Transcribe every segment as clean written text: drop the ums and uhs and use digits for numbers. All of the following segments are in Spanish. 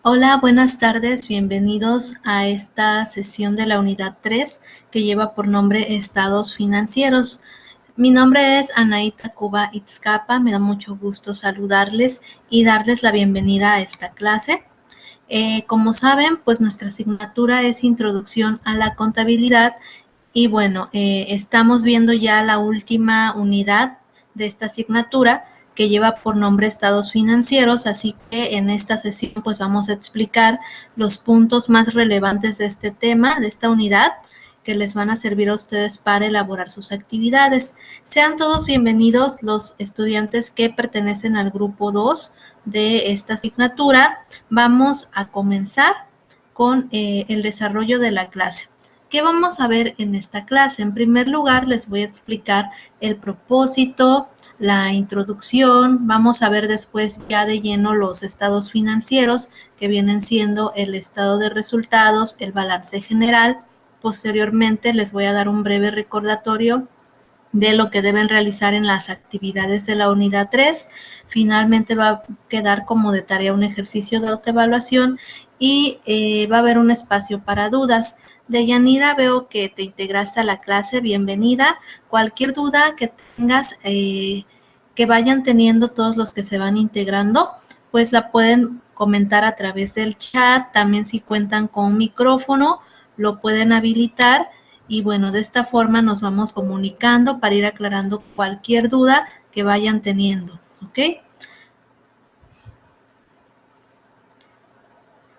Hola, buenas tardes, bienvenidos a esta sesión de la unidad 3 que lleva por nombre Estados Financieros. Mi nombre es Anaíta Cuba Itzcapa, me da mucho gusto saludarles y darles la bienvenida a esta clase. Como saben, pues nuestra asignatura es Introducción a la Contabilidad y bueno, estamos viendo ya la última unidad de esta asignatura que lleva por nombre Estados Financieros, así que en esta sesión pues vamos a explicar los puntos más relevantes de este tema, de esta unidad, que les van a servir a ustedes para elaborar sus actividades. Sean todos bienvenidos los estudiantes que pertenecen al grupo 2 de esta asignatura. Vamos a comenzar con el desarrollo de la clase. ¿Qué vamos a ver en esta clase? En primer lugar, les voy a explicar el propósito, la introducción. Vamos a ver después ya de lleno los estados financieros, que vienen siendo el estado de resultados, el balance general. Posteriormente, les voy a dar un breve recordatorio de lo que deben realizar en las actividades de la unidad 3. Finalmente va a quedar como de tarea un ejercicio de autoevaluación y va a haber un espacio para dudas. Deyanira, veo que te integraste a la clase, bienvenida. Cualquier duda que tengas, que vayan teniendo todos los que se van integrando, pues la pueden comentar a través del chat. También si cuentan con un micrófono, lo pueden habilitar. Y bueno, de esta forma nos vamos comunicando para ir aclarando cualquier duda que vayan teniendo, ¿ok?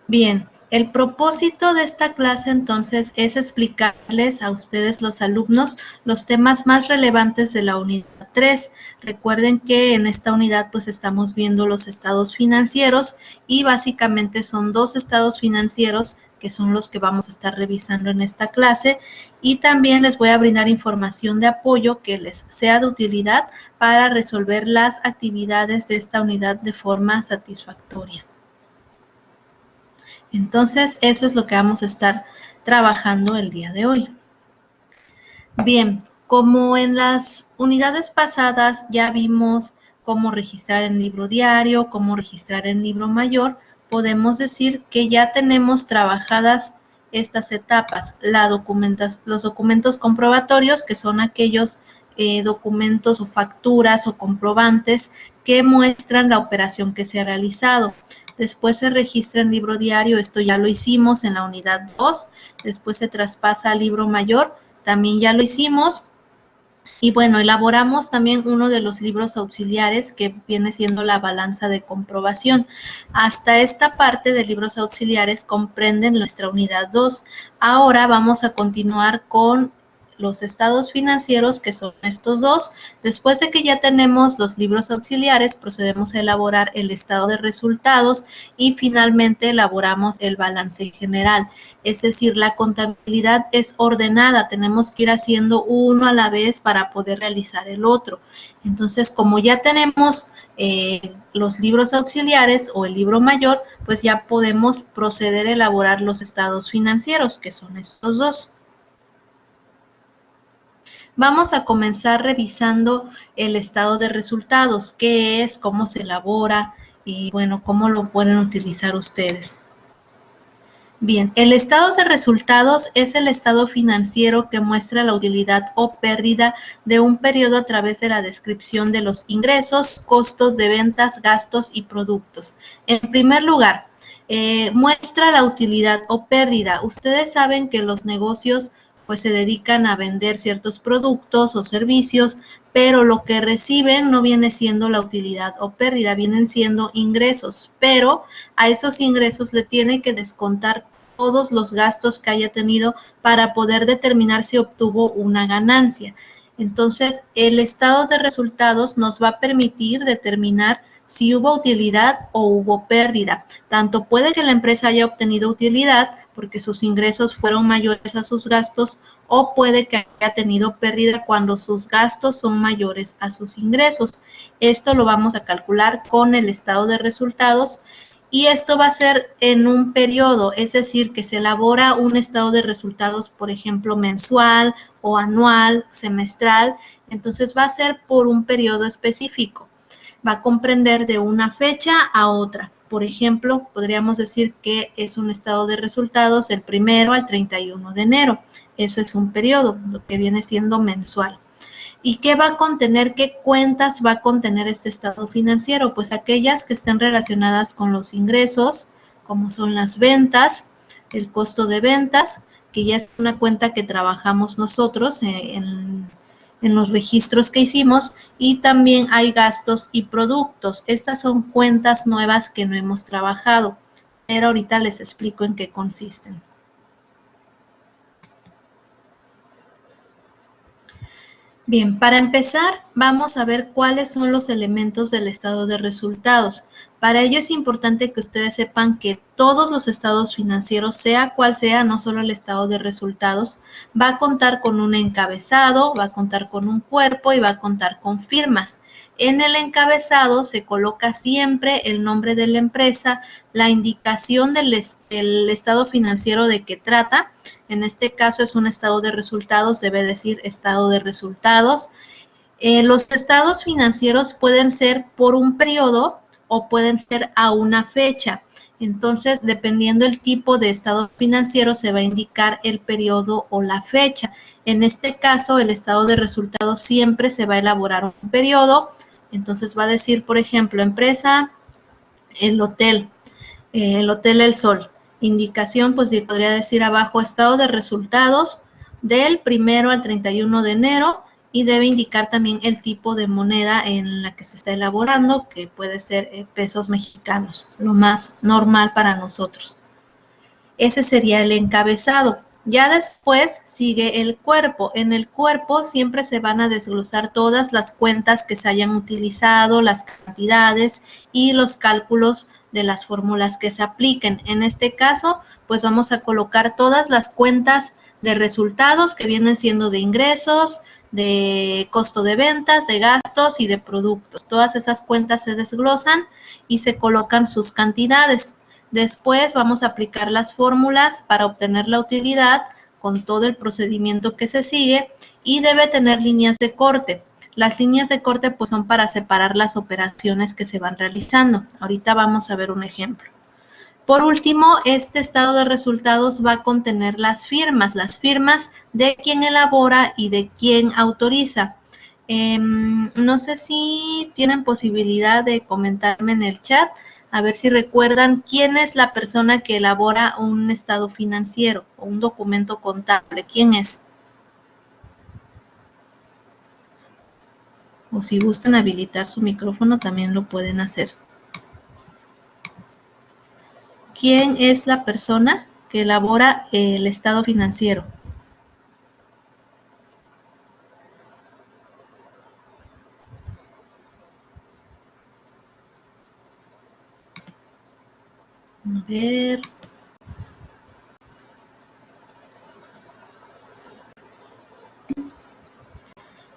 Bien, el propósito de esta clase entonces es explicarles a ustedes, los alumnos, los temas más relevantes de la unidad 3. Recuerden que en esta unidad pues estamos viendo los estados financieros y básicamente son dos estados financieros que son los que vamos a estar revisando en esta clase, y también les voy a brindar información de apoyo que les sea de utilidad para resolver las actividades de esta unidad de forma satisfactoria. Entonces, eso es lo que vamos a estar trabajando el día de hoy. Bien, como en las unidades pasadas ya vimos cómo registrar en libro diario, cómo registrar en libro mayor, podemos decir que ya tenemos trabajadas estas etapas, los documentos comprobatorios, que son aquellos documentos o facturas o comprobantes que muestran la operación que se ha realizado. Después se registra en libro diario, esto ya lo hicimos en la unidad 2, después se traspasa al libro mayor, también ya lo hicimos. Y bueno, elaboramos también uno de los libros auxiliares que viene siendo la balanza de comprobación. Hasta esta parte de libros auxiliares comprenden nuestra unidad 2. Ahora vamos a continuar con los estados financieros, que son estos dos. Después de que ya tenemos los libros auxiliares, procedemos a elaborar el estado de resultados y finalmente elaboramos el balance general. Es decir, la contabilidad es ordenada, tenemos que ir haciendo uno a la vez para poder realizar el otro. Entonces, como ya tenemos los libros auxiliares o el libro mayor, pues ya podemos proceder a elaborar los estados financieros, que son estos dos. Vamos a comenzar revisando el estado de resultados, qué es, cómo se elabora y bueno, cómo lo pueden utilizar ustedes. Bien, el estado de resultados es el estado financiero que muestra la utilidad o pérdida de un periodo a través de la descripción de los ingresos, costos de ventas, gastos y productos. En primer lugar, muestra la utilidad o pérdida. Ustedes saben que los negocios pues se dedican a vender ciertos productos o servicios, pero lo que reciben no viene siendo la utilidad o pérdida, vienen siendo ingresos, pero a esos ingresos le tiene que descontar todos los gastos que haya tenido para poder determinar si obtuvo una ganancia. Entonces, el estado de resultados nos va a permitir determinar si hubo utilidad o hubo pérdida. Tanto puede que la empresa haya obtenido utilidad porque sus ingresos fueron mayores a sus gastos, o puede que haya tenido pérdida cuando sus gastos son mayores a sus ingresos. Esto lo vamos a calcular con el estado de resultados y esto va a ser en un periodo, es decir, que se elabora un estado de resultados, por ejemplo, mensual o anual, semestral, entonces va a ser por un periodo específico. va a comprender de una fecha a otra. Por ejemplo, podríamos decir que es un estado de resultados del 1 al 31 de enero. Eso es un periodo, lo que viene siendo mensual. ¿Y qué va a contener? ¿Qué cuentas va a contener este estado financiero? Pues aquellas que estén relacionadas con los ingresos, como son las ventas, el costo de ventas, que ya es una cuenta que trabajamos nosotros en los registros que hicimos, y también hay gastos y productos. Estas son cuentas nuevas que no hemos trabajado, pero ahorita les explico en qué consisten. Bien, para empezar, vamos a ver cuáles son los elementos del estado de resultados. Para ello es importante que ustedes sepan que todos los estados financieros, sea cual sea, no solo el estado de resultados, va a contar con un encabezado, va a contar con un cuerpo y va a contar con firmas. En el encabezado se coloca siempre el nombre de la empresa, la indicación del estado financiero de que trata. En este caso es un estado de resultados, debe decir estado de resultados. Los estados financieros pueden ser por un periodo o pueden ser a una fecha. Entonces, dependiendo del tipo de estado financiero, se va a indicar el periodo o la fecha. En este caso, el estado de resultados siempre se va a elaborar un periodo. Entonces, va a decir, por ejemplo, empresa, el Hotel El Sol. Indicación, pues podría decir abajo, estado de resultados del 1 al 31 de enero, y debe indicar también el tipo de moneda en la que se está elaborando, que puede ser pesos mexicanos, lo más normal para nosotros. Ese sería el encabezado. Ya después sigue el cuerpo. En el cuerpo siempre se van a desglosar todas las cuentas que se hayan utilizado, las cantidades y los cálculos de las fórmulas que se apliquen. En este caso, pues vamos a colocar todas las cuentas de resultados que vienen siendo de ingresos, de costo de ventas, de gastos y de productos. Todas esas cuentas se desglosan y se colocan sus cantidades. Después vamos a aplicar las fórmulas para obtener la utilidad con todo el procedimiento que se sigue, y debe tener líneas de corte. Las líneas de corte pues son para separar las operaciones que se van realizando. Ahorita vamos a ver un ejemplo. Por último, este estado de resultados va a contener las firmas de quien elabora y de quien autoriza. No sé si tienen posibilidad de comentarme en el chat, a ver si recuerdan quién es la persona que elabora un estado financiero o un documento contable. ¿Quién es? O si gustan habilitar su micrófono, también lo pueden hacer. ¿Quién es la persona que elabora el estado financiero? A ver.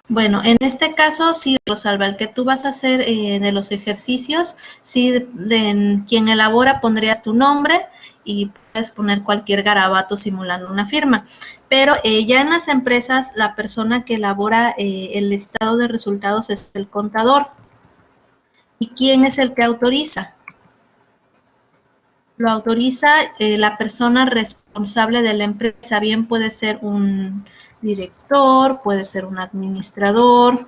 Bueno, en este caso, sí, Rosalba, el que tú vas a hacer de los ejercicios, sí, de quien elabora pondrías tu nombre y puedes poner cualquier garabato simulando una firma. Pero ya en las empresas, la persona que elabora el estado de resultados es el contador. ¿Y quién es el que autoriza? Lo autoriza la persona responsable de la empresa. Bien puede ser un director, puede ser un administrador,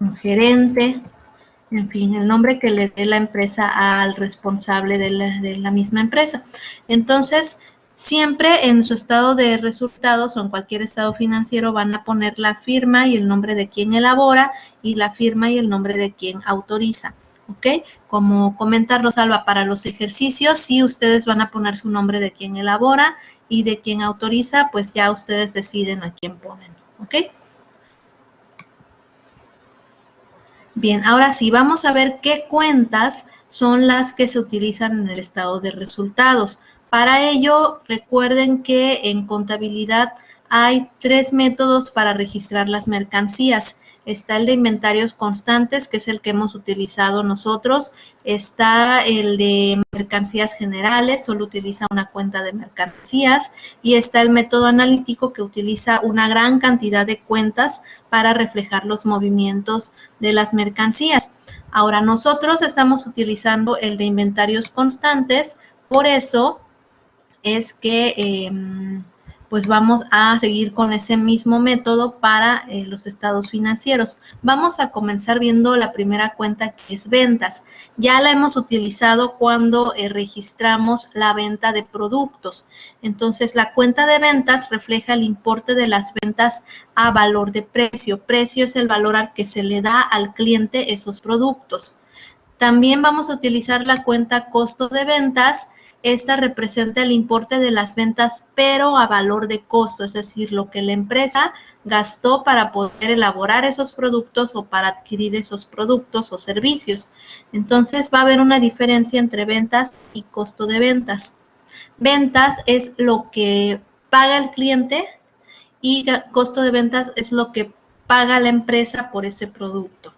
un gerente, en fin, el nombre que le dé la empresa al responsable de la misma empresa. Entonces, siempre en su estado de resultados o en cualquier estado financiero van a poner la firma y el nombre de quien elabora, y la firma y el nombre de quien autoriza. ¿Ok? Como comenta Rosalba, para los ejercicios, sí, ustedes van a poner su nombre de quien elabora, y de quien autoriza, pues ya ustedes deciden a quién ponen. ¿Ok? Bien, ahora sí, vamos a ver qué cuentas son las que se utilizan en el estado de resultados. Para ello, recuerden que en contabilidad hay 3 métodos para registrar las mercancías. Está el de inventarios constantes, que es el que hemos utilizado nosotros. Está el de mercancías generales, solo utiliza una cuenta de mercancías. Y está el método analítico, que utiliza una gran cantidad de cuentas para reflejar los movimientos de las mercancías. Ahora, nosotros estamos utilizando el de inventarios constantes, por eso es que pues vamos a seguir con ese mismo método para los estados financieros. Vamos a comenzar viendo la primera cuenta, que es ventas. Ya la hemos utilizado cuando registramos la venta de productos. Entonces, la cuenta de ventas refleja el importe de las ventas a valor de precio. Precio es el valor al que se le da al cliente esos productos. También vamos a utilizar la cuenta costo de ventas. Esta representa el importe de las ventas, pero a valor de costo, es decir, lo que la empresa gastó para poder elaborar esos productos o para adquirir esos productos o servicios. Entonces, va a haber una diferencia entre ventas y costo de ventas. Ventas es lo que paga el cliente y costo de ventas es lo que paga la empresa por ese producto.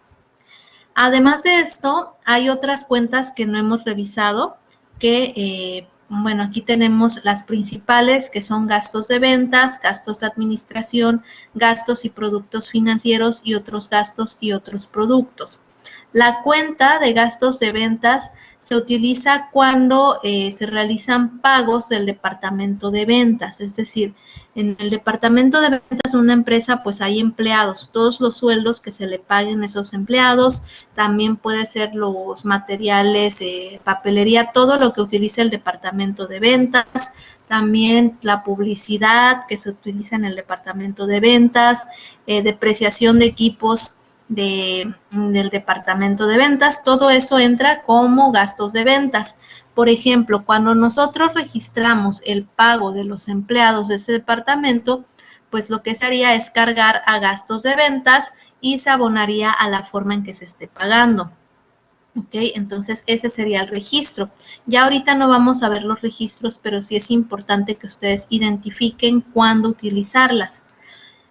Además de esto, hay otras cuentas que no hemos revisado, que, bueno, aquí tenemos las principales, que son gastos de ventas, gastos de administración, gastos y productos financieros y otros gastos y otros productos. La cuenta de gastos de ventas se utiliza cuando se realizan pagos del departamento de ventas, es decir, en el departamento de ventas de una empresa pues hay empleados, todos los sueldos que se le paguen a esos empleados, también puede ser los materiales, papelería, todo lo que utiliza el departamento de ventas, también la publicidad que se utiliza en el departamento de ventas, depreciación de equipos del departamento de ventas, todo eso entra como gastos de ventas. Por ejemplo, cuando nosotros registramos el pago de los empleados de ese departamento, pues lo que se haría es cargar a gastos de ventas y se abonaría a la forma en que se esté pagando. ¿Ok? Entonces ese sería el registro. Ya ahorita no vamos a ver los registros, pero sí es importante que ustedes identifiquen cuándo utilizarlas.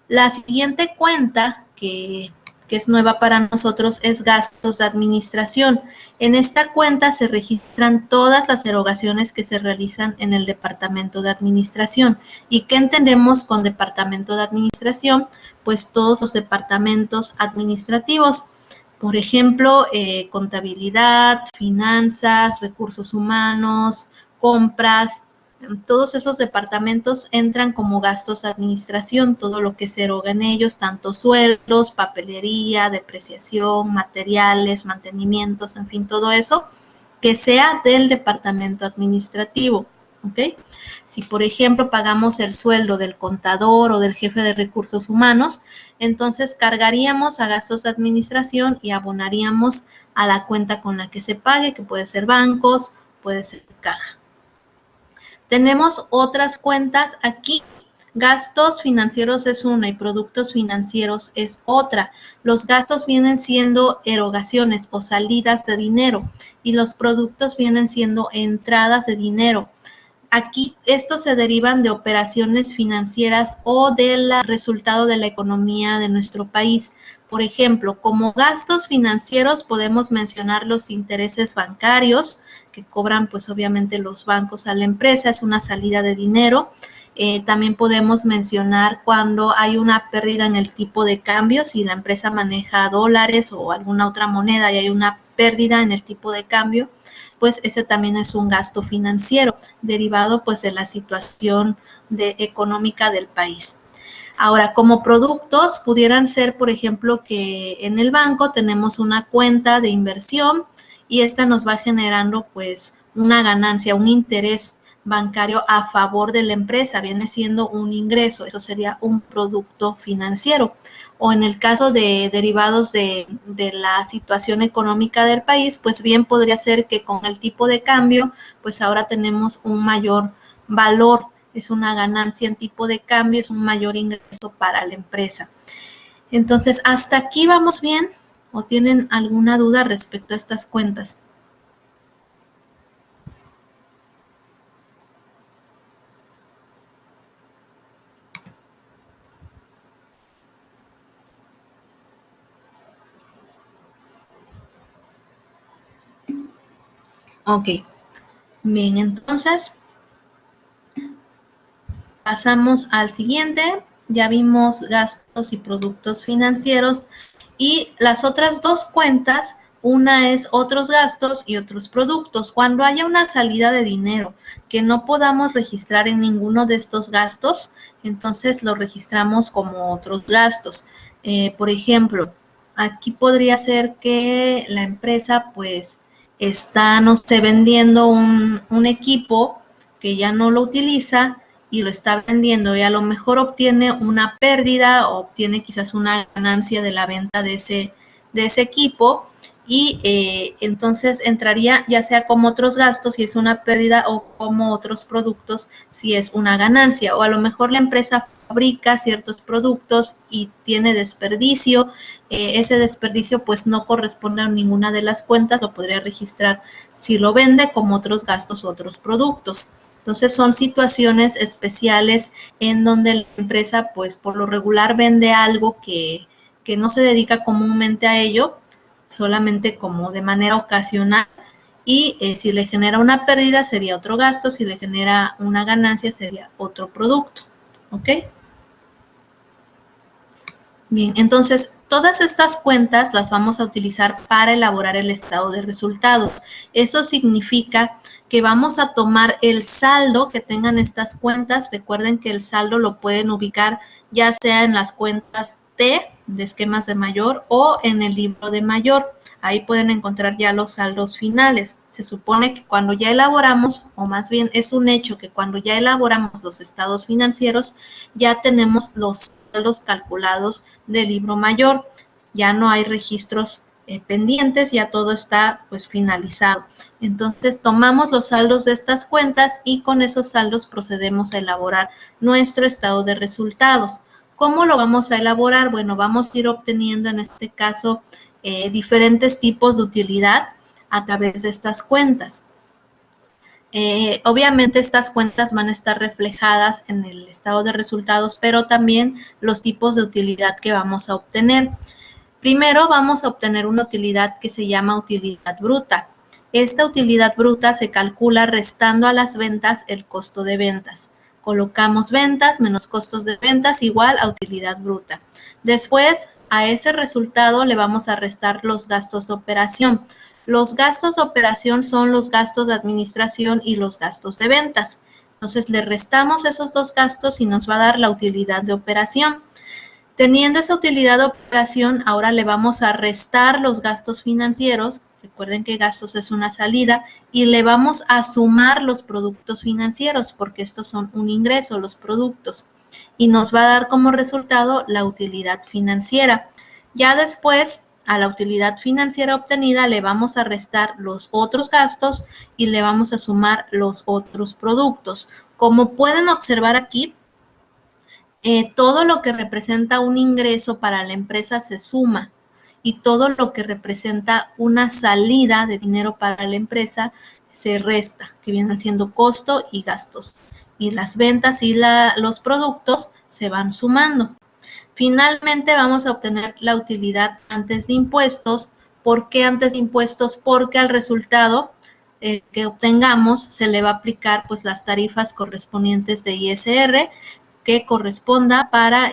La siguiente cuenta que es nueva para nosotros es gastos de administración. En esta cuenta se registran todas las erogaciones que se realizan en el departamento de administración. ¿Y qué entendemos con departamento de administración? Pues todos los departamentos administrativos. Por ejemplo, contabilidad, finanzas, recursos humanos, compras. Todos esos departamentos entran como gastos de administración, todo lo que se eroga en ellos, tanto sueldos, papelería, depreciación, materiales, mantenimientos, en fin, todo eso que sea del departamento administrativo. ¿Ok? Si, por ejemplo, pagamos el sueldo del contador o del jefe de recursos humanos, entonces cargaríamos a gastos de administración y abonaríamos a la cuenta con la que se pague, que puede ser bancos, puede ser caja. Tenemos otras cuentas aquí. Gastos financieros es una y productos financieros es otra. Los gastos vienen siendo erogaciones o salidas de dinero y los productos vienen siendo entradas de dinero. Aquí estos se derivan de operaciones financieras o del resultado de la economía de nuestro país. Por ejemplo, como gastos financieros podemos mencionar los intereses bancarios que cobran pues obviamente los bancos a la empresa, es una salida de dinero. También podemos mencionar cuando hay una pérdida en el tipo de cambio, si la empresa maneja dólares o alguna otra moneda y hay una pérdida en el tipo de cambio, pues ese también es un gasto financiero derivado pues de la situación económica del país. Ahora, como productos pudieran ser, por ejemplo, que en el banco tenemos una cuenta de inversión y esta nos va generando pues una ganancia, un interés bancario a favor de la empresa, viene siendo un ingreso, eso sería un producto financiero. O en el caso de derivados de la situación económica del país, pues bien podría ser que con el tipo de cambio, pues ahora tenemos un mayor valor, es una ganancia en tipo de cambio, es un mayor ingreso para la empresa. Entonces, ¿hasta aquí vamos bien? ¿O tienen alguna duda respecto a estas cuentas? Ok, bien, entonces pasamos al siguiente. Ya vimos gastos y productos financieros y las otras dos cuentas, una es otros gastos y otros productos. Cuando haya una salida de dinero que no podamos registrar en ninguno de estos gastos, entonces lo registramos como otros gastos. Por ejemplo, aquí podría ser que la empresa pues está, no sé, vendiendo un equipo que ya no lo utiliza y lo está vendiendo y a lo mejor obtiene una pérdida o obtiene quizás una ganancia de la venta de ese equipo y entonces entraría ya sea como otros gastos si es una pérdida o como otros productos si es una ganancia, o a lo mejor la empresa fabrica ciertos productos y tiene desperdicio, ese desperdicio pues no corresponde a ninguna de las cuentas, lo podría registrar si lo vende como otros gastos u otros productos. Entonces son situaciones especiales en donde la empresa pues por lo regular vende algo que no se dedica comúnmente a ello, solamente como de manera ocasional, y si le genera una pérdida sería otro gasto, si le genera una ganancia sería otro producto. ¿Ok? Bien, entonces todas estas cuentas las vamos a utilizar para elaborar el estado de resultados. Eso significa que vamos a tomar el saldo que tengan estas cuentas. Recuerden que el saldo lo pueden ubicar ya sea en las cuentas T de esquemas de mayor o en el libro de mayor. Ahí pueden encontrar ya los saldos finales. Se supone que cuando ya elaboramos, o más bien es un hecho que cuando ya elaboramos los estados financieros, ya tenemos los saldos calculados del libro mayor. Ya no hay registros pendientes, ya todo está pues finalizado. Entonces tomamos los saldos de estas cuentas y con esos saldos procedemos a elaborar nuestro estado de resultados. ¿Cómo lo vamos a elaborar? Bueno, vamos a ir obteniendo en este caso diferentes tipos de utilidad a través de estas cuentas. Obviamente estas cuentas van a estar reflejadas en el estado de resultados, pero también los tipos de utilidad que vamos a obtener. Primero vamos a obtener una utilidad que se llama utilidad bruta. Esta utilidad bruta se calcula restando a las ventas el costo de ventas. Colocamos ventas menos costos de ventas igual a utilidad bruta. Después, a ese resultado le vamos a restar los gastos de operación. Los gastos de operación son los gastos de administración y los gastos de ventas. Entonces, le restamos esos dos gastos y nos va a dar la utilidad de operación. Teniendo esa utilidad de operación, ahora le vamos a restar los gastos financieros. Recuerden que gastos es una salida y le vamos a sumar los productos financieros porque estos son un ingreso, los productos. Y nos va a dar como resultado la utilidad financiera. Ya después, a la utilidad financiera obtenida le vamos a restar los otros gastos y le vamos a sumar los otros productos. Como pueden observar aquí, todo lo que representa un ingreso para la empresa se suma y todo lo que representa una salida de dinero para la empresa se resta, que vienen siendo costo y gastos. Y las ventas y los productos se van sumando. Finalmente vamos a obtener la utilidad antes de impuestos. ¿Por qué antes de impuestos? Porque al resultado que obtengamos se le va a aplicar pues las tarifas correspondientes de ISR que corresponda para,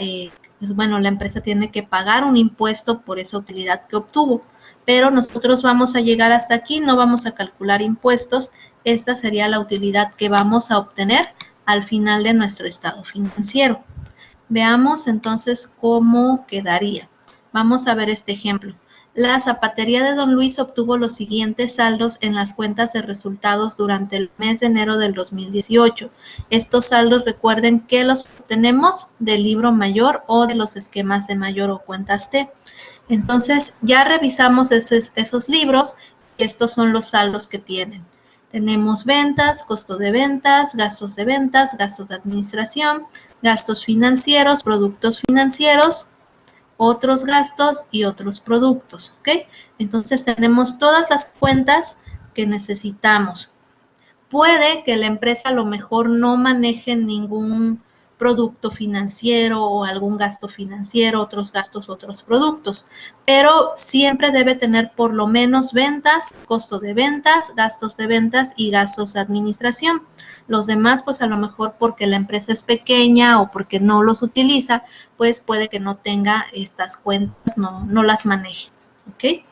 pues bueno, la empresa tiene que pagar un impuesto por esa utilidad que obtuvo. Pero nosotros vamos a llegar hasta aquí, no vamos a calcular impuestos. Esta sería la utilidad que vamos a obtener al final de nuestro estado financiero. Veamos entonces cómo quedaría. Vamos a ver este ejemplo. La zapatería de Don Luis obtuvo los siguientes saldos en las cuentas de resultados durante el mes de enero del 2018. Estos saldos recuerden que los obtenemos del libro mayor o de los esquemas de mayor o cuentas T. Entonces ya revisamos esos libros y estos son los saldos que tienen. Tenemos ventas, costo de ventas, gastos de administración, gastos financieros, productos financieros, otros gastos y otros productos, ¿ok? Entonces tenemos todas las cuentas que necesitamos. Puede que la empresa a lo mejor no maneje ningún producto financiero o algún gasto financiero, otros gastos, otros productos. Pero siempre debe tener por lo menos ventas, costo de ventas, gastos de ventas y gastos de administración. Los demás, pues a lo mejor porque la empresa es pequeña o porque no los utiliza, pues puede que no tenga estas cuentas, no las maneje. ¿Ok?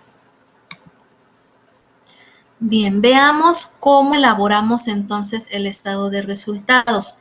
Bien, veamos cómo elaboramos entonces el estado de resultados.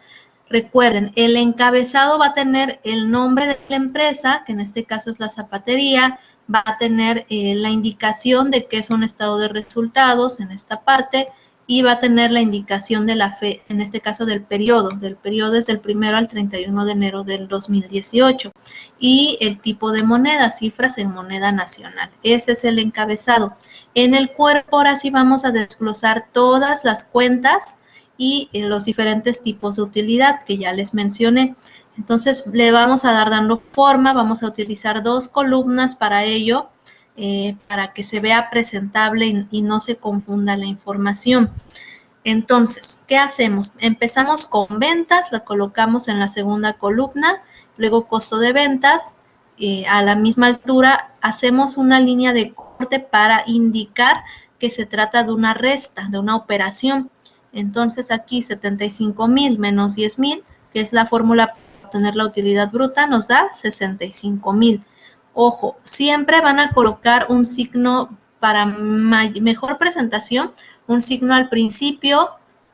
Recuerden, el encabezado va a tener el nombre de la empresa, que en este caso es la zapatería, va a tener la indicación de que es un estado de resultados en esta parte y va a tener la indicación de la fe, en este caso del periodo es del 1 al 31 de enero del 2018 y el tipo de moneda, cifras en moneda nacional. Ese es el encabezado. En el cuerpo ahora sí vamos a desglosar todas las cuentas y los diferentes tipos de utilidad que ya les mencioné. Entonces le vamos a dar dando forma, vamos a utilizar 2 columnas para ello, para que se vea presentable y no se confunda la información. Entonces, ¿qué hacemos? Empezamos con ventas, la colocamos en la segunda columna, luego costo de ventas, a la misma altura hacemos una línea de corte para indicar que se trata de una resta, de una operación. Entonces aquí 75,000 menos 10,000, que es la fórmula para obtener la utilidad bruta, nos da 65,000. Ojo, siempre van a colocar un signo para mejor presentación, un signo al principio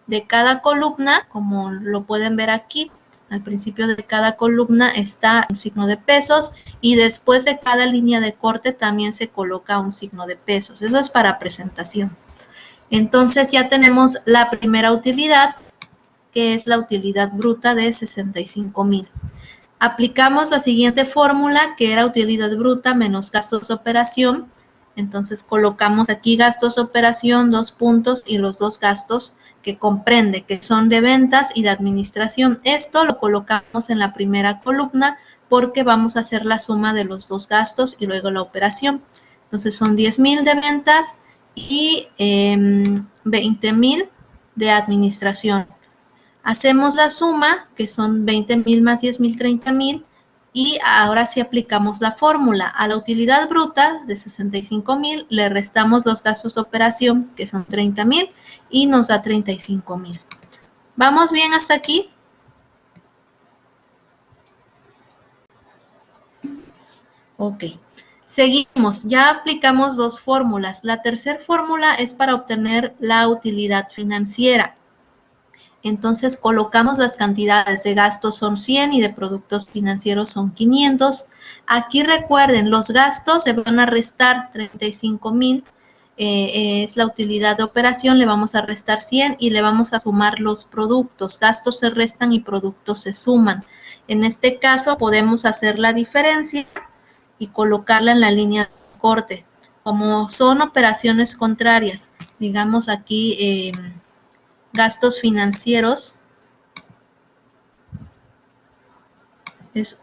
de cada columna, como lo pueden ver aquí. Al principio de cada columna está un signo de pesos y después de cada línea de corte también se coloca un signo de pesos. Eso es para presentación. Entonces ya tenemos la primera utilidad, que es la utilidad bruta de 65,000. Aplicamos la siguiente fórmula, que era utilidad bruta menos gastos de operación. Entonces colocamos aquí gastos de operación, 2 puntos y los 2 gastos que comprende, que son de ventas y de administración. Esto lo colocamos en la primera columna porque vamos a hacer la suma de los 2 gastos y luego la operación. Entonces son 10,000 de ventas y 20,000 de administración. Hacemos la suma, que son 20,000 más 10,000, 30,000, y ahora sí aplicamos la fórmula. A la utilidad bruta de 65,000 le restamos los gastos de operación, que son 30,000, y nos da 35,000. ¿Vamos bien hasta aquí? Ok. Seguimos, ya aplicamos 2 fórmulas. La tercera fórmula es para obtener la utilidad financiera. Entonces colocamos las cantidades de gastos son 100 y de productos financieros son 500. Aquí recuerden, los gastos se van a restar 35,000, es la utilidad de operación, le vamos a restar 100 y le vamos a sumar los productos. Gastos se restan y productos se suman. En este caso podemos hacer la diferencia y colocarla en la línea de corte. Como son operaciones contrarias, digamos aquí gastos financieros es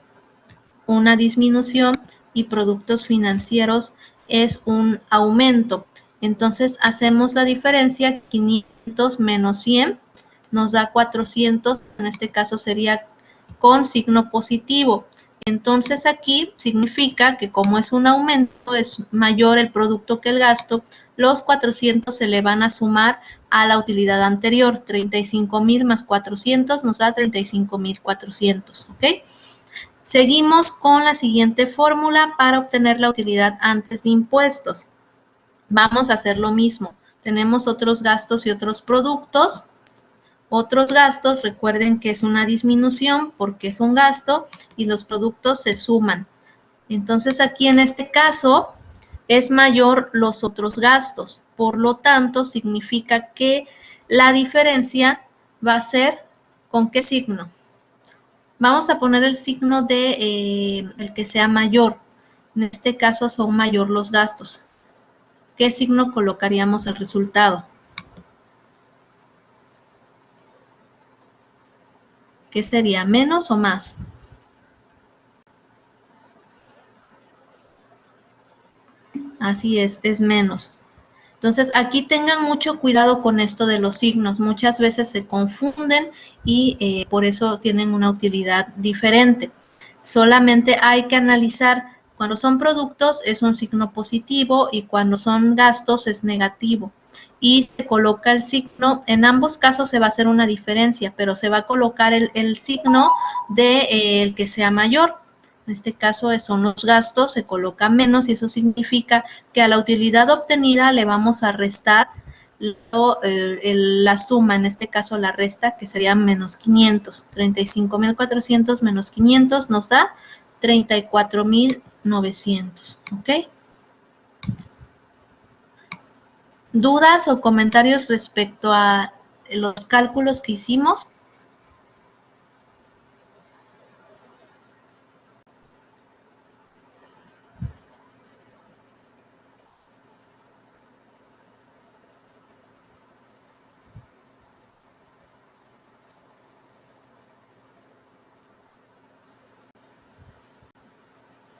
una disminución y productos financieros es un aumento. Entonces hacemos la diferencia, 500 menos 100 nos da 400, en este caso sería con signo positivo. Entonces aquí significa que como es un aumento, es mayor el producto que el gasto, los 400 se le van a sumar a la utilidad anterior. 35,000 más 400 nos da 35,400, ¿ok? Seguimos con la siguiente fórmula para obtener la utilidad antes de impuestos. Vamos a hacer lo mismo. Tenemos otros gastos y otros productos. Otros gastos, recuerden que es una disminución porque es un gasto y los productos se suman. Entonces aquí en este caso es mayor los otros gastos. Por lo tanto, significa que la diferencia va a ser ¿con qué signo? Vamos a poner el signo de el que sea mayor. En este caso son mayor los gastos. ¿Qué signo colocaríamos al resultado? ¿Qué sería? ¿Menos o más? Así es menos. Entonces, aquí tengan mucho cuidado con esto de los signos. Muchas veces se confunden y por eso tienen una utilidad diferente. Solamente hay que analizar, cuando son productos es un signo positivo y cuando son gastos es negativo. Y se coloca el signo, en ambos casos se va a hacer una diferencia, pero se va a colocar el signo de el que sea mayor. En este caso son los gastos, se coloca menos y eso significa que a la utilidad obtenida le vamos a restar la suma, en este caso la resta, que sería menos 500. 35.400 menos 500 nos da 34.900, ¿ok? ¿Dudas o comentarios respecto a los cálculos que hicimos?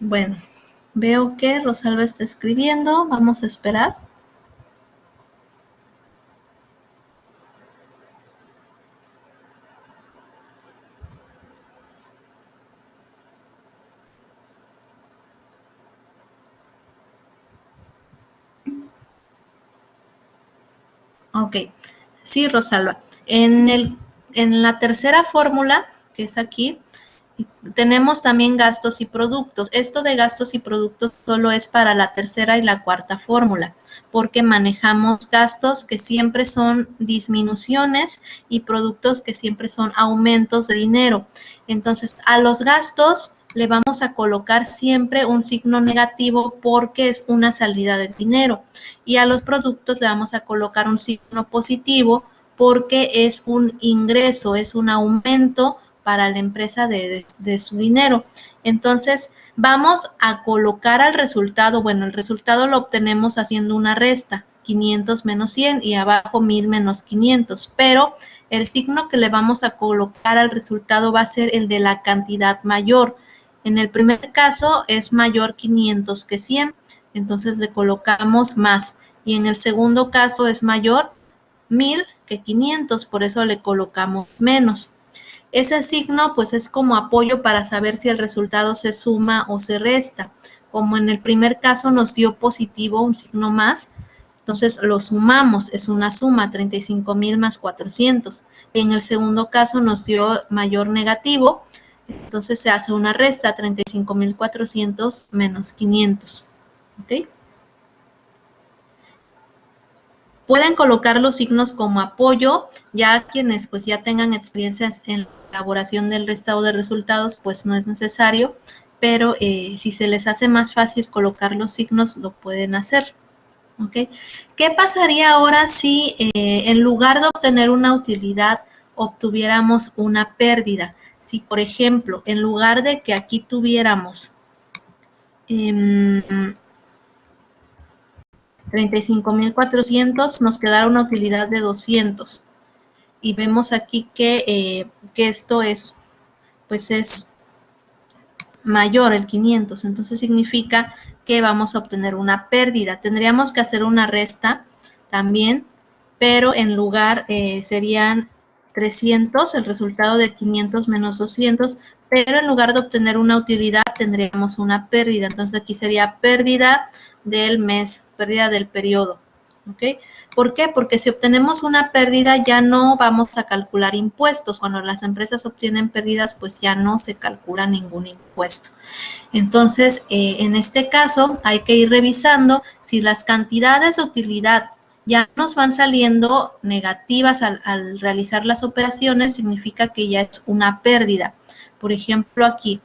Bueno, veo que Rosalba está escribiendo, vamos a esperar. Ok, sí, Rosalba. En la tercera fórmula, que es aquí, tenemos también gastos y productos. Esto de gastos y productos solo es para la tercera y la cuarta fórmula, porque manejamos gastos que siempre son disminuciones y productos que siempre son aumentos de dinero. Entonces, a los gastos le vamos a colocar siempre un signo negativo porque es una salida de dinero. Y a los productos le vamos a colocar un signo positivo porque es un ingreso, es un aumento para la empresa de su dinero. Entonces, vamos a colocar al resultado, bueno, el resultado lo obtenemos haciendo una resta, 500 menos 100 y abajo 1000 menos 500, pero el signo que le vamos a colocar al resultado va a ser el de la cantidad mayor. En el primer caso es mayor 500 que 100, entonces le colocamos más. Y en el segundo caso es mayor 1000 que 500, por eso le colocamos menos. Ese signo pues es como apoyo para saber si el resultado se suma o se resta. Como en el primer caso nos dio positivo un signo más, entonces lo sumamos, es una suma, 35.000 más 400. Y en el segundo caso nos dio mayor negativo, entonces se hace una resta, 35.400 menos 500. ¿Ok? Pueden colocar los signos como apoyo, ya quienes pues ya tengan experiencias en la elaboración del listado de resultados, pues no es necesario, pero si se les hace más fácil colocar los signos, lo pueden hacer. ¿Okay? ¿Qué pasaría ahora si en lugar de obtener una utilidad, obtuviéramos una pérdida? Si, por ejemplo, en lugar de que aquí tuviéramos 35.400, nos quedará una utilidad de 200. Y vemos aquí que esto es, pues es mayor, el 500. Entonces significa que vamos a obtener una pérdida. Tendríamos que hacer una resta también, pero en lugar serían 300, el resultado de 500 menos 200, pero en lugar de obtener una utilidad tendríamos una pérdida. Entonces aquí sería pérdida del mes, pérdida del periodo. ¿Ok? ¿Por qué? Porque si obtenemos una pérdida ya no vamos a calcular impuestos. Cuando las empresas obtienen pérdidas, pues ya no se calcula ningún impuesto. Entonces, en este caso hay que ir revisando si las cantidades de utilidad ya nos van saliendo negativas al realizar las operaciones, significa que ya es una pérdida. Por ejemplo, aquí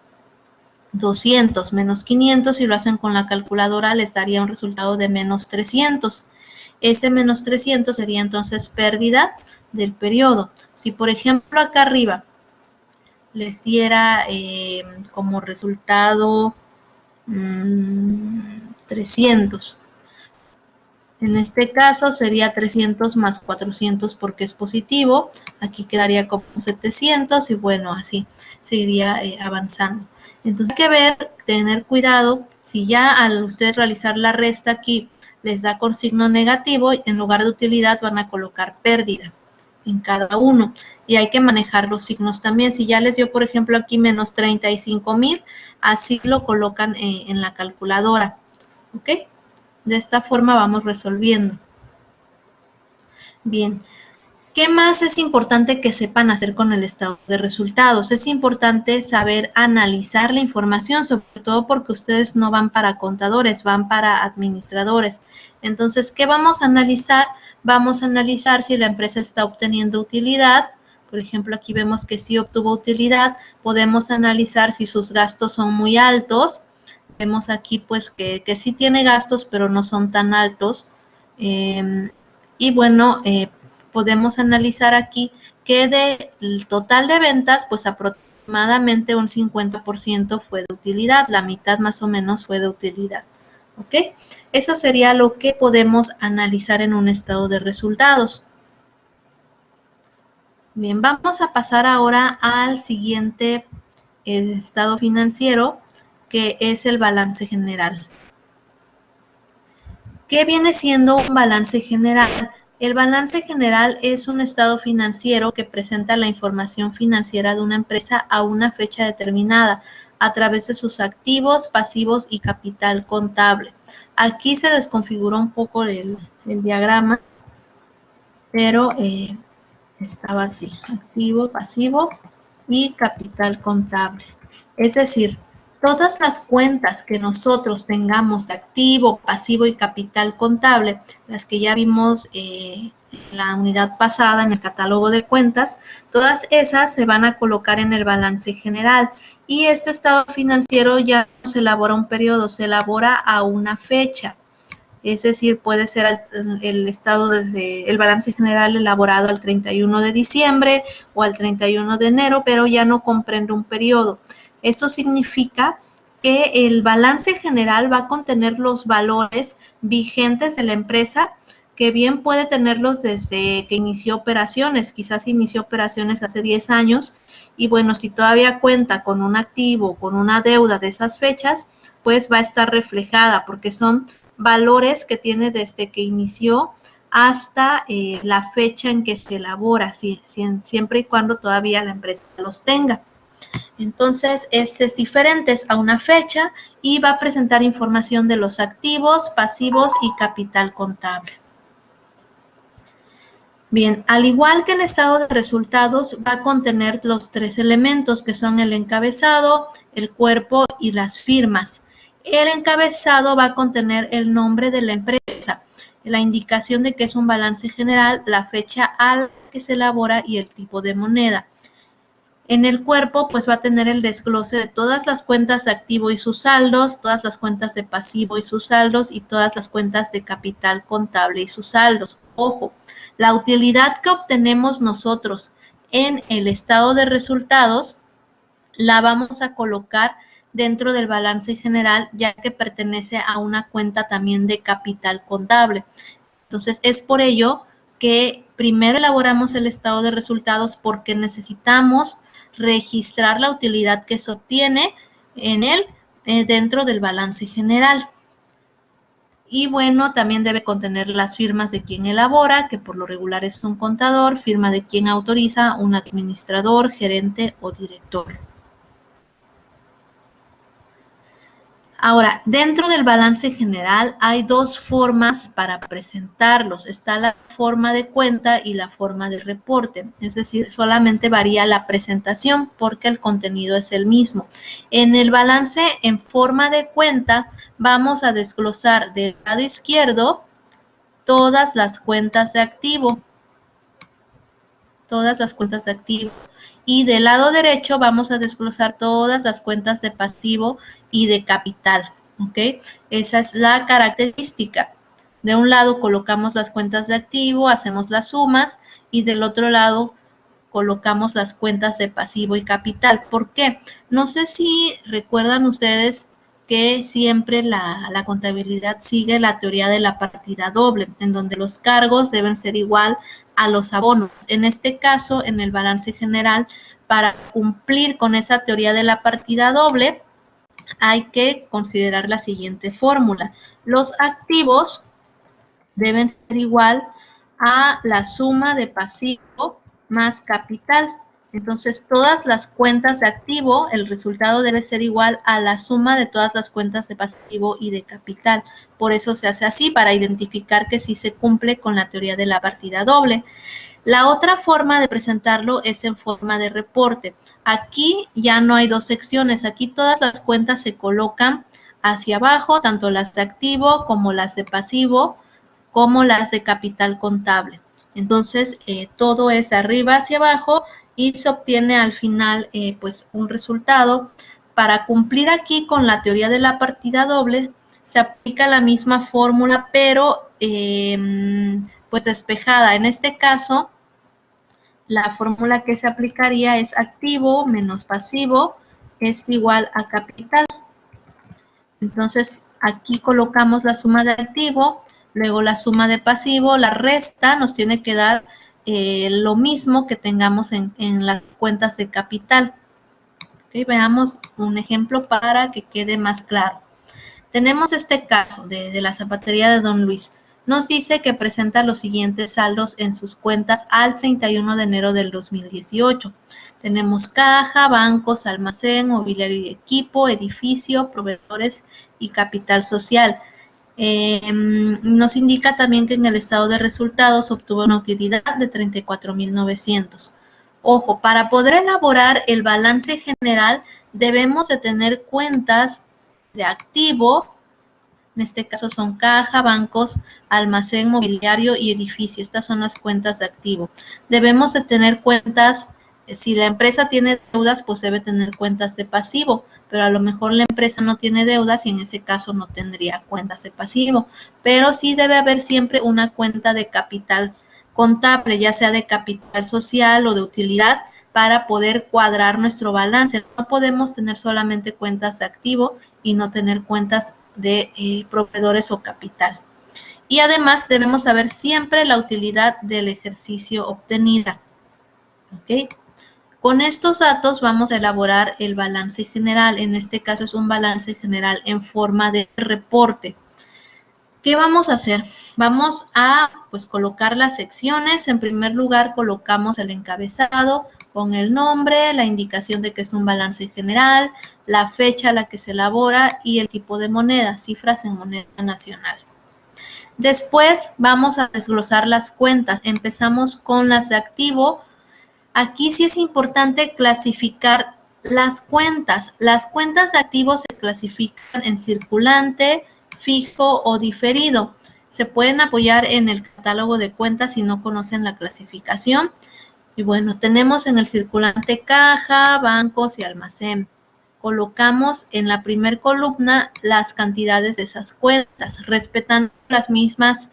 200 menos 500, si lo hacen con la calculadora, les daría un resultado de menos 300. Ese menos 300 sería entonces pérdida del periodo. Si, por ejemplo, acá arriba les diera como resultado 300. En este caso sería 300 más 400 porque es positivo. Aquí quedaría como 700 y bueno, así seguiría avanzando. Entonces hay que ver, tener cuidado, si ya al ustedes realizar la resta aquí les da con signo negativo y en lugar de utilidad van a colocar pérdida en cada uno. Y hay que manejar los signos también. Si ya les dio, por ejemplo, aquí menos 35,000, así lo colocan en la calculadora. ¿Ok? De esta forma vamos resolviendo. Bien. ¿Qué más es importante que sepan hacer con el estado de resultados? Es importante saber analizar la información, sobre todo porque ustedes no van para contadores, van para administradores. Entonces, ¿qué vamos a analizar? Vamos a analizar si la empresa está obteniendo utilidad. Por ejemplo, aquí vemos que sí obtuvo utilidad. Podemos analizar si sus gastos son muy altos. Vemos aquí pues que sí tiene gastos, pero no son tan altos. Y bueno, podemos analizar aquí que del total de ventas, pues aproximadamente un 50% fue de utilidad, la mitad más o menos fue de utilidad. ¿Ok? Eso sería lo que podemos analizar en un estado de resultados. Bien, vamos a pasar ahora al siguiente estado financiero, que es el balance general. ¿Qué viene siendo un balance general? El balance general es un estado financiero que presenta la información financiera de una empresa a una fecha determinada a través de sus activos, pasivos y capital contable. Aquí se desconfiguró un poco el diagrama, pero estaba así: activo, pasivo y capital contable. Es decir, todas las cuentas que nosotros tengamos de activo, pasivo y capital contable, las que ya vimos en la unidad pasada en el catálogo de cuentas, todas esas se van a colocar en el balance general. Y este estado financiero ya no se elabora un periodo, se elabora a una fecha. Es decir, puede ser el estado el balance general elaborado al 31 de diciembre o al 31 de enero, pero ya no comprende un periodo. Esto significa que el balance general va a contener los valores vigentes de la empresa, que bien puede tenerlos desde que inició operaciones, quizás inició operaciones hace 10 años, y bueno, si todavía cuenta con un activo, con una deuda de esas fechas, pues va a estar reflejada, porque son valores que tiene desde que inició hasta la fecha en que se elabora, siempre y cuando todavía la empresa los tenga. Entonces, este es diferente a una fecha y va a presentar información de los activos, pasivos y capital contable. Bien, al igual que el estado de resultados, va a contener los tres elementos que son el encabezado, el cuerpo y las firmas. El encabezado va a contener el nombre de la empresa, la indicación de que es un balance general, la fecha a la que se elabora y el tipo de moneda. En el cuerpo, pues va a tener el desglose de todas las cuentas de activo y sus saldos, todas las cuentas de pasivo y sus saldos y todas las cuentas de capital contable y sus saldos. Ojo, la utilidad que obtenemos nosotros en el estado de resultados la vamos a colocar dentro del balance general, ya que pertenece a una cuenta también de capital contable. Entonces, es por ello que primero elaboramos el estado de resultados, porque necesitamos registrar la utilidad que se obtiene en él dentro del balance general. Y bueno, también debe contener las firmas de quien elabora, que por lo regular es un contador, firma de quien autoriza, un administrador, gerente o director. Ahora, dentro del balance general hay dos formas para presentarlos. Está la forma de cuenta y la forma de reporte. Es decir, solamente varía la presentación porque el contenido es el mismo. En el balance en forma de cuenta vamos a desglosar del lado izquierdo todas las cuentas de activo. Todas las cuentas de activo. Y del lado derecho vamos a desglosar todas las cuentas de pasivo y de capital, ¿ok? Esa es la característica. De un lado colocamos las cuentas de activo, hacemos las sumas, y del otro lado colocamos las cuentas de pasivo y capital. ¿Por qué? No sé si recuerdan ustedes que siempre la contabilidad sigue la teoría de la partida doble, en donde los cargos deben ser igual a los abonos. En este caso, en el balance general, para cumplir con esa teoría de la partida doble, hay que considerar la siguiente fórmula. Los activos deben ser igual a la suma de pasivo más capital. Entonces, todas las cuentas de activo, el resultado debe ser igual a la suma de todas las cuentas de pasivo y de capital. Por eso se hace así, para identificar que sí se cumple con la teoría de la partida doble. La otra forma de presentarlo es en forma de reporte. Aquí ya no hay dos secciones, aquí todas las cuentas se colocan hacia abajo, tanto las de activo como las de pasivo, como las de capital contable. Entonces, todo es de arriba hacia abajo y se obtiene al final pues un resultado. Para cumplir aquí con la teoría de la partida doble, se aplica la misma fórmula, pero pues despejada. En este caso, la fórmula que se aplicaría es activo menos pasivo es igual a capital. Entonces, aquí colocamos la suma de activo, luego la suma de pasivo, la resta nos tiene que dar lo mismo que tengamos en las cuentas de capital. ¿Okay? Veamos un ejemplo para que quede más claro. Tenemos este caso de la zapatería de Don Luis. Nos dice que presenta los siguientes saldos en sus cuentas al 31 de enero del 2018. Tenemos caja, bancos, almacén, mobiliario y equipo, edificio, proveedores y capital social. Nos indica también que en el estado de resultados obtuvo una utilidad de 34,900. Ojo, para poder elaborar el balance general debemos de tener cuentas de activo, en este caso son caja, bancos, almacén, mobiliario y edificio. Estas son las cuentas de activo. Debemos de tener cuentas, si la empresa tiene deudas, pues debe tener cuentas de pasivo, pero a lo mejor la empresa no tiene deudas y en ese caso no tendría cuentas de pasivo. Pero sí debe haber siempre una cuenta de capital contable, ya sea de capital social o de utilidad, para poder cuadrar nuestro balance. No podemos tener solamente cuentas de activo y no tener cuentas de proveedores o capital. Y además debemos saber siempre la utilidad del ejercicio obtenida. ¿Okay? Con estos datos vamos a elaborar el balance general. En este caso es un balance general en forma de reporte. ¿Qué vamos a hacer? Vamos a pues colocar las secciones. En primer lugar colocamos el encabezado con el nombre, la indicación de que es un balance general, la fecha a la que se elabora y el tipo de moneda, cifras en moneda nacional. Después vamos a desglosar las cuentas. Empezamos con las de activo. Aquí sí es importante clasificar las cuentas. Las cuentas de activo se clasifican en circulante, fijo o diferido. Se pueden apoyar en el catálogo de cuentas si no conocen la clasificación. Y bueno, tenemos en el circulante caja, bancos y almacén. Colocamos en la primera columna las cantidades de esas cuentas, respetando las mismas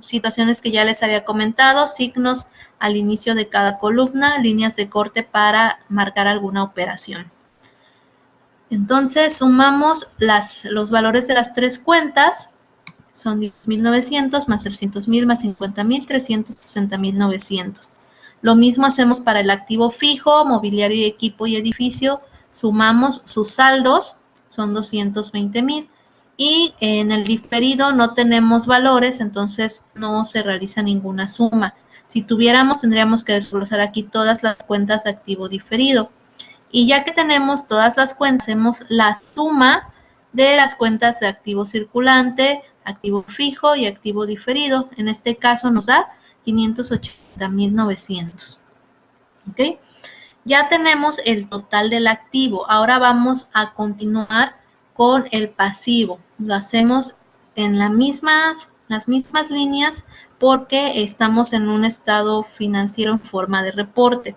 situaciones que ya les había comentado, signos al inicio de cada columna, líneas de corte para marcar alguna operación. Entonces, sumamos los valores de las tres cuentas, son 10,900 más 300,000 más 50,000, 360,900. Lo mismo hacemos para el activo fijo, mobiliario y equipo y edificio, sumamos sus saldos, son 220,000. Y en el diferido no tenemos valores, entonces no se realiza ninguna suma. Si tuviéramos, tendríamos que desglosar aquí todas las cuentas de activo diferido. Y ya que tenemos todas las cuentas, hacemos la suma de las cuentas de activo circulante, activo fijo y activo diferido. En este caso nos da 580,900. ¿Ok? Ya tenemos el total del activo. Ahora vamos a continuar con el pasivo. Lo hacemos en las mismas líneas porque estamos en un estado financiero en forma de reporte.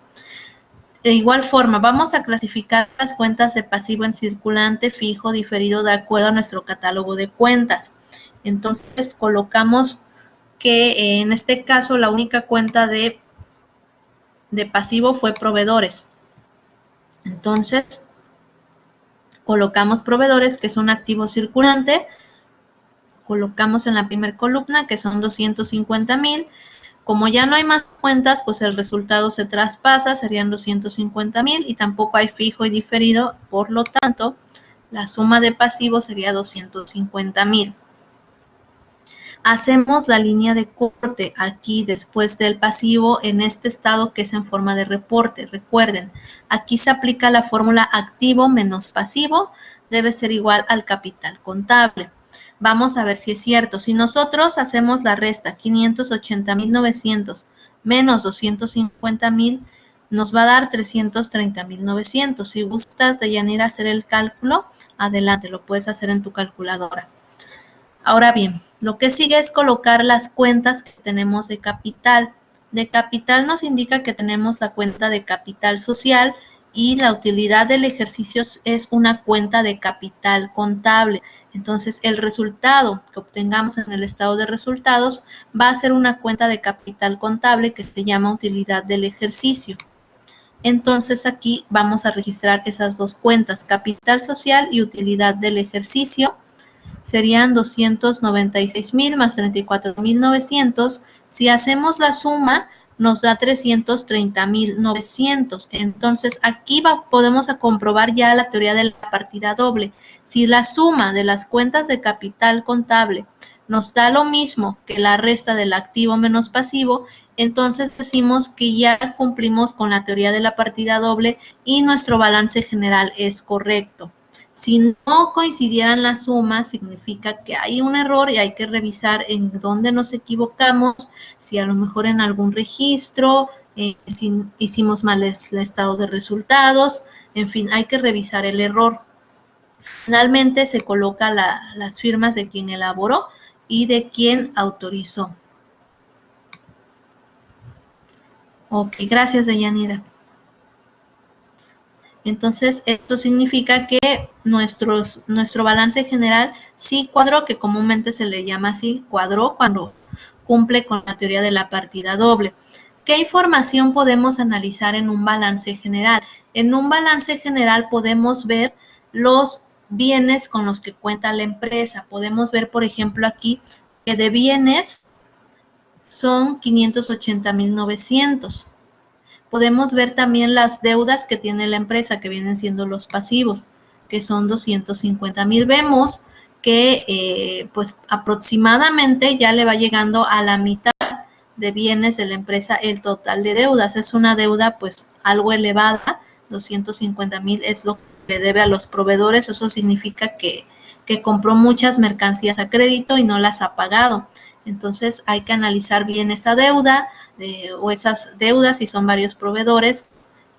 De igual forma, vamos a clasificar las cuentas de pasivo en circulante, fijo, diferido, de acuerdo a nuestro catálogo de cuentas. Entonces, colocamos que en este caso la única cuenta de pasivo fue proveedores. Entonces, colocamos proveedores, que es un activo circulante. Colocamos en la primera columna, que son 250,000. Como ya no hay más cuentas, pues el resultado se traspasa, serían 250,000 y tampoco hay fijo y diferido, por lo tanto, la suma de pasivos sería 250,000. Hacemos la línea de corte aquí después del pasivo en este estado que es en forma de reporte. Recuerden, aquí se aplica la fórmula activo menos pasivo, debe ser igual al capital contable. Vamos a ver si es cierto. Si nosotros hacemos la resta 580.900 menos 250.000, nos va a dar 330.900. Si gustas, Deyanira, hacer el cálculo, adelante, lo puedes hacer en tu calculadora. Ahora bien, lo que sigue es colocar las cuentas que tenemos de capital. De capital nos indica que tenemos la cuenta de capital social y la utilidad del ejercicio es una cuenta de capital contable. Entonces, el resultado que obtengamos en el estado de resultados va a ser una cuenta de capital contable que se llama utilidad del ejercicio. Entonces, aquí vamos a registrar esas dos cuentas, capital social y utilidad del ejercicio. Serían 296.000 más 34.900. Si hacemos la suma, nos da 330.900. Entonces, aquí podemos comprobar ya la teoría de la partida doble. Si la suma de las cuentas de capital contable nos da lo mismo que la resta del activo menos pasivo, entonces decimos que ya cumplimos con la teoría de la partida doble y nuestro balance general es correcto. Si no coincidieran las sumas, significa que hay un error y hay que revisar en dónde nos equivocamos, si a lo mejor en algún registro, si hicimos mal el estado de resultados, en fin, hay que revisar el error. Finalmente se coloca las firmas de quien elaboró y de quien autorizó. Ok, gracias, Deyanira. Entonces, esto significa que nuestro balance general sí cuadró, que comúnmente se le llama así, cuadró cuando cumple con la teoría de la partida doble. ¿Qué información podemos analizar en un balance general? En un balance general podemos ver los bienes con los que cuenta la empresa. Podemos ver, por ejemplo, aquí que de bienes son 580.900. Podemos ver también las deudas que tiene la empresa, que vienen siendo los pasivos, que son 250.000. Vemos que pues aproximadamente ya le va llegando a la mitad de bienes de la empresa el total de deudas. Es una deuda pues algo elevada, 250.000 es lo que le debe a los proveedores. Eso significa que compró muchas mercancías a crédito y no las ha pagado. Entonces hay que analizar bien esa deuda o esas deudas, si son varios proveedores,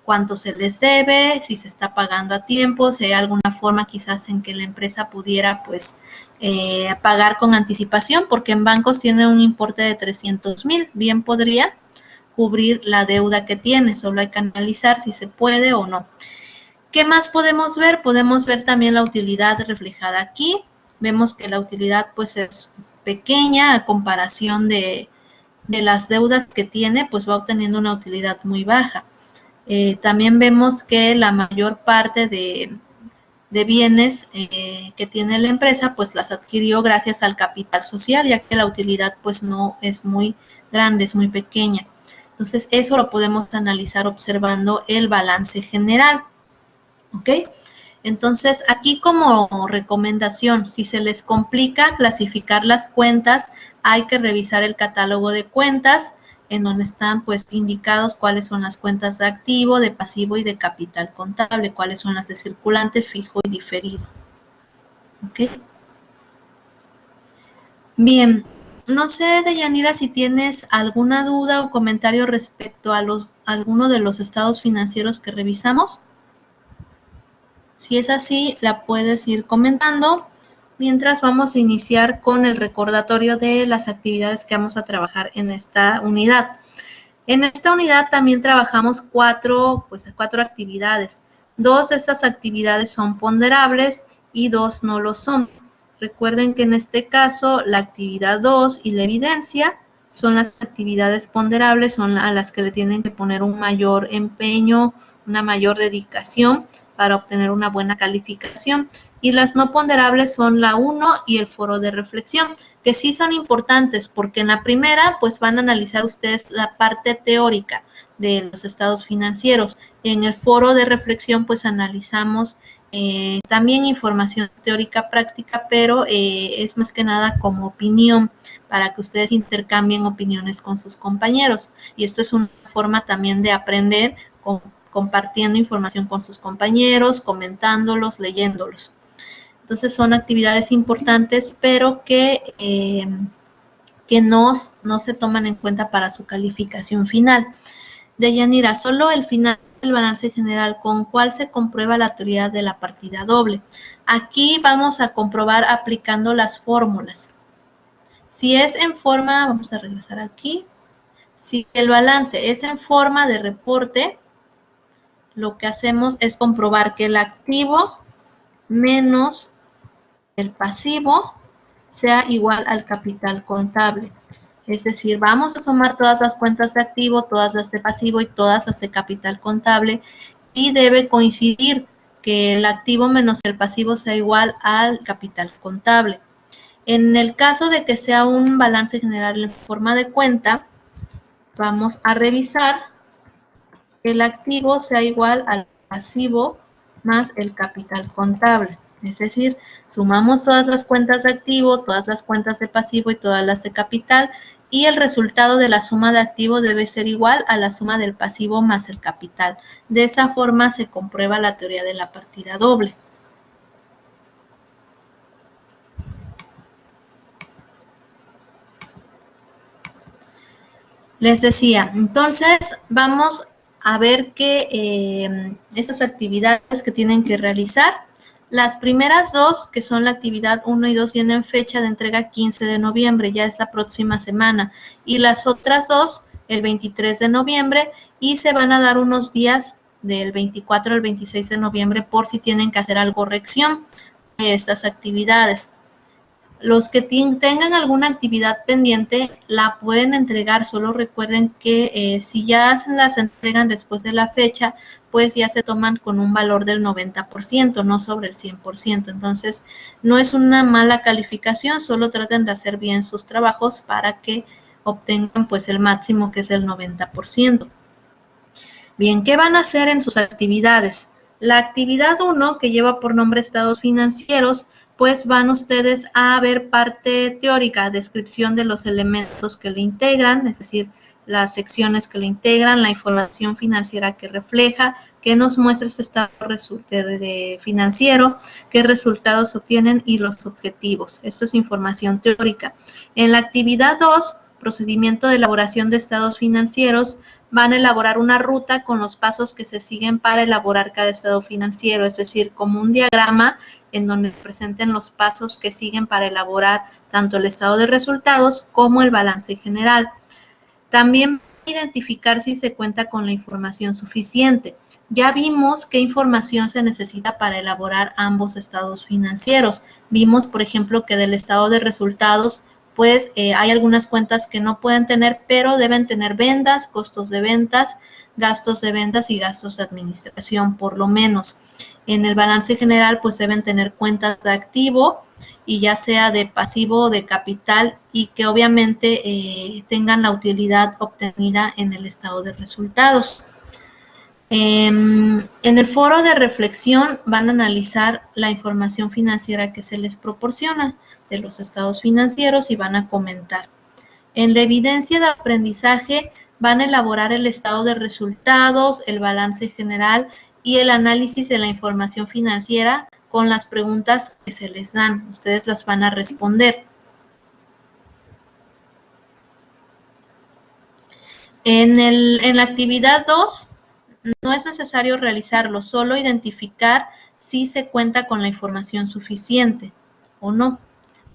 cuánto se les debe, si se está pagando a tiempo, si hay alguna forma quizás en que la empresa pudiera pues pagar con anticipación, porque en bancos tiene un importe de 300.000, bien podría cubrir la deuda que tiene, solo hay que analizar si se puede o no. ¿Qué más podemos ver? Podemos ver también la utilidad reflejada aquí. Vemos que la utilidad pues es pequeña a comparación de las deudas que tiene, pues va obteniendo una utilidad muy baja. También vemos que la mayor parte de bienes que tiene la empresa, pues las adquirió gracias al capital social, ya que la utilidad pues no es muy grande, es muy pequeña. Entonces, eso lo podemos analizar observando el balance general. ¿Ok? Entonces, aquí como recomendación, si se les complica clasificar las cuentas, hay que revisar el catálogo de cuentas, en donde están pues indicados cuáles son las cuentas de activo, de pasivo y de capital contable, cuáles son las de circulante, fijo y diferido. ¿Ok? Bien, no sé, Deyanira, si tienes alguna duda o comentario respecto a alguno de los estados financieros que revisamos. Si es así, la puedes ir comentando mientras vamos a iniciar con el recordatorio de las actividades que vamos a trabajar en esta unidad. En esta unidad también trabajamos cuatro actividades. 2 de estas actividades son ponderables y 2 no lo son. Recuerden que en este caso la actividad 2 y la evidencia son las actividades ponderables, son a las que le tienen que poner un mayor empeño, una mayor dedicación para obtener una buena calificación, y las no ponderables son la 1 y el foro de reflexión, que sí son importantes porque en la primera pues van a analizar ustedes la parte teórica de los estados financieros. En el foro de reflexión pues analizamos también información teórica práctica, pero es más que nada como opinión, para que ustedes intercambien opiniones con sus compañeros. Y esto es una forma también de aprender compartiendo información con sus compañeros, comentándolos, leyéndolos. Entonces son actividades importantes, pero que no se toman en cuenta para su calificación final. Deyanira, solo el final del balance general, ¿con cuál se comprueba la teoría de la partida doble? Aquí vamos a comprobar aplicando las fórmulas. Si es en forma, vamos a regresar aquí. Si el balance es en forma de reporte, lo que hacemos es comprobar que el activo menos el pasivo sea igual al capital contable. Es decir, vamos a sumar todas las cuentas de activo, todas las de pasivo y todas las de capital contable, y debe coincidir que el activo menos el pasivo sea igual al capital contable. En el caso de que sea un balance general en forma de cuenta, vamos a revisar que el activo sea igual al pasivo más el capital contable. Es decir, sumamos todas las cuentas de activo, todas las cuentas de pasivo y todas las de capital, y el resultado de la suma de activo debe ser igual a la suma del pasivo más el capital. De esa forma se comprueba la teoría de la partida doble. Les decía, entonces vamos a ver que estas actividades que tienen que realizar, las primeras dos, que son la actividad 1 y 2, tienen fecha de entrega 15 de noviembre, ya es la próxima semana, y las otras dos, el 23 de noviembre, y se van a dar unos días del 24 al 26 de noviembre por si tienen que hacer algo corrección de estas actividades. Los que tengan alguna actividad pendiente la pueden entregar, solo recuerden que si ya las entregan después de la fecha, pues ya se toman con un valor del 90%, no sobre el 100%. Entonces, no es una mala calificación, solo traten de hacer bien sus trabajos para que obtengan pues el máximo, que es el 90%. Bien, ¿qué van a hacer en sus actividades? La actividad 1, que lleva por nombre estados financieros, pues van ustedes a ver parte teórica, descripción de los elementos que le integran, es decir, las secciones que le integran, la información financiera que refleja, que nos muestra este estado financiero, qué resultados obtienen y los objetivos. Esto es información teórica. En la actividad 2, procedimiento de elaboración de estados financieros, van a elaborar una ruta con los pasos que se siguen para elaborar cada estado financiero, es decir, como un diagrama en donde presenten los pasos que siguen para elaborar tanto el estado de resultados como el balance general. También identificar si se cuenta con la información suficiente. Ya vimos qué información se necesita para elaborar ambos estados financieros. Vimos, por ejemplo, que del estado de resultados pues hay algunas cuentas que no pueden tener, pero deben tener ventas, costos de ventas, gastos de ventas y gastos de administración, por lo menos. En el balance general, pues deben tener cuentas de activo, y ya sea de pasivo o de capital, y que obviamente tengan la utilidad obtenida en el estado de resultados. En el foro de reflexión van a analizar la información financiera que se les proporciona de los estados financieros y van a comentar. En la evidencia de aprendizaje van a elaborar el estado de resultados, el balance general y el análisis de la información financiera con las preguntas que se les dan. Ustedes las van a responder. En la actividad 2, no es necesario realizarlo, solo identificar si se cuenta con la información suficiente o no.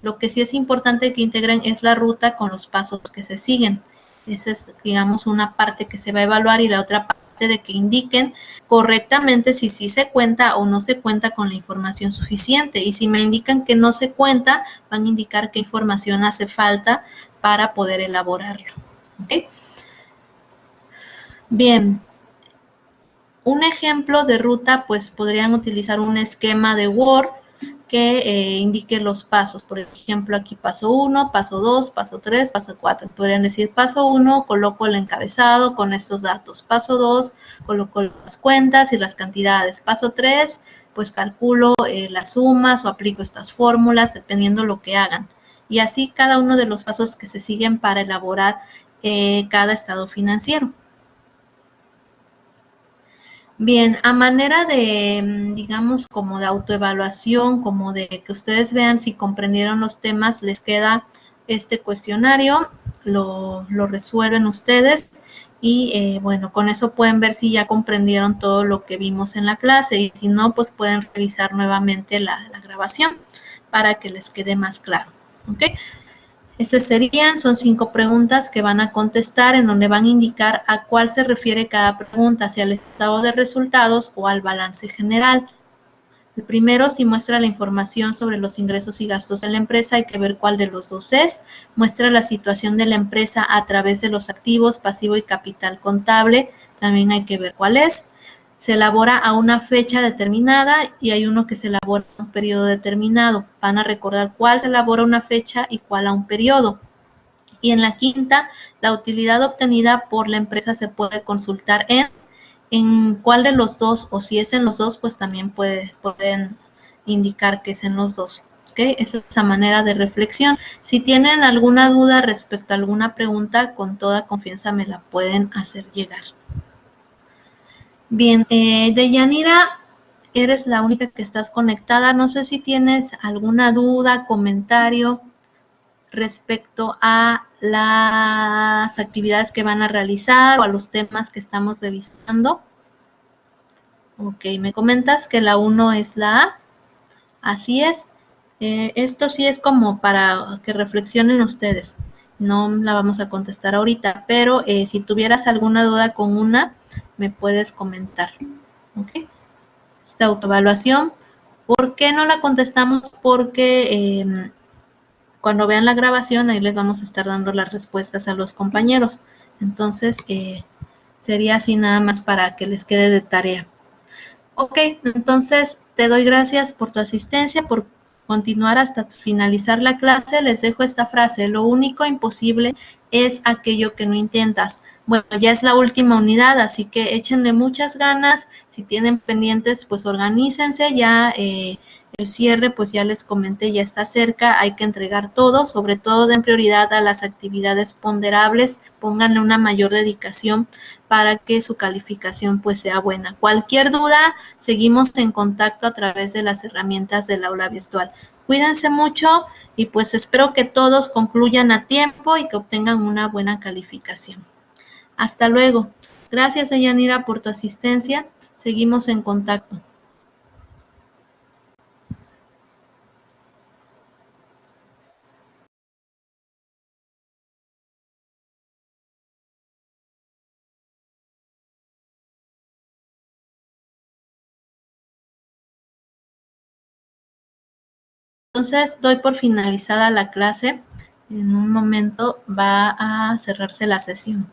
Lo que sí es importante que integren es la ruta con los pasos que se siguen. Esa es, digamos, una parte que se va a evaluar, y la otra parte de que indiquen correctamente si sí se cuenta o no se cuenta con la información suficiente. Y si me indican que no se cuenta, van a indicar qué información hace falta para poder elaborarlo. ¿Okay? Bien. Un ejemplo de ruta, pues podrían utilizar un esquema de Word que indique los pasos. Por ejemplo, aquí paso 1, paso 2, paso 3, paso 4. Podrían decir paso 1, coloco el encabezado con estos datos. Paso 2, coloco las cuentas y las cantidades. Paso 3, pues calculo las sumas o aplico estas fórmulas, dependiendo lo que hagan. Y así cada uno de los pasos que se siguen para elaborar cada estado financiero. Bien, a manera de, digamos, como de autoevaluación, como de que ustedes vean si comprendieron los temas, les queda este cuestionario, lo resuelven ustedes y bueno, con eso pueden ver si ya comprendieron todo lo que vimos en la clase y si no, pues pueden revisar nuevamente la grabación para que les quede más claro, ¿ok? Esas son 5 preguntas que van a contestar en donde van a indicar a cuál se refiere cada pregunta, si al estado de resultados o al balance general. El primero, si muestra la información sobre los ingresos y gastos de la empresa, hay que ver cuál de los dos es. Muestra la situación de la empresa a través de los activos, pasivo y capital contable, también hay que ver cuál es. Se elabora a una fecha determinada y hay uno que se elabora a un periodo determinado. Van a recordar cuál se elabora a una fecha y cuál a un periodo. Y en la quinta, la utilidad obtenida por la empresa se puede consultar en cuál de los dos, o si es en los dos, pues también pueden indicar que es en los dos. ¿Okay? Esa es esa manera de reflexión. Si tienen alguna duda respecto a alguna pregunta, con toda confianza me la pueden hacer llegar. Bien, Deyanira, eres la única que estás conectada. No sé si tienes alguna duda, comentario respecto a las actividades que van a realizar o a los temas que estamos revisando. Ok, me comentas que la 1 es la A. Así es. Esto sí es como para que reflexionen ustedes. No la vamos a contestar ahorita, pero si tuvieras alguna duda con una, me puedes comentar. ¿Ok? Esta autoevaluación, ¿por qué no la contestamos? Porque cuando vean la grabación, ahí les vamos a estar dando las respuestas a los compañeros. Entonces, sería así nada más para que les quede de tarea. Ok, entonces te doy gracias por tu asistencia, por continuar hasta finalizar la clase. Les dejo esta frase: lo único imposible es aquello que no intentas. Bueno, ya es la última unidad, así que échenle muchas ganas. Si tienen pendientes, pues organícense. Ya el cierre, pues ya les comenté, ya está cerca. Hay que entregar todo, sobre todo den prioridad a las actividades ponderables. Pónganle una mayor dedicación para que su calificación pues sea buena. Cualquier duda, seguimos en contacto a través de las herramientas del aula virtual. Cuídense mucho y pues espero que todos concluyan a tiempo y que obtengan una buena calificación. Hasta luego. Gracias, Deyanira, por tu asistencia. Seguimos en contacto. Entonces, doy por finalizada la clase. En un momento va a cerrarse la sesión.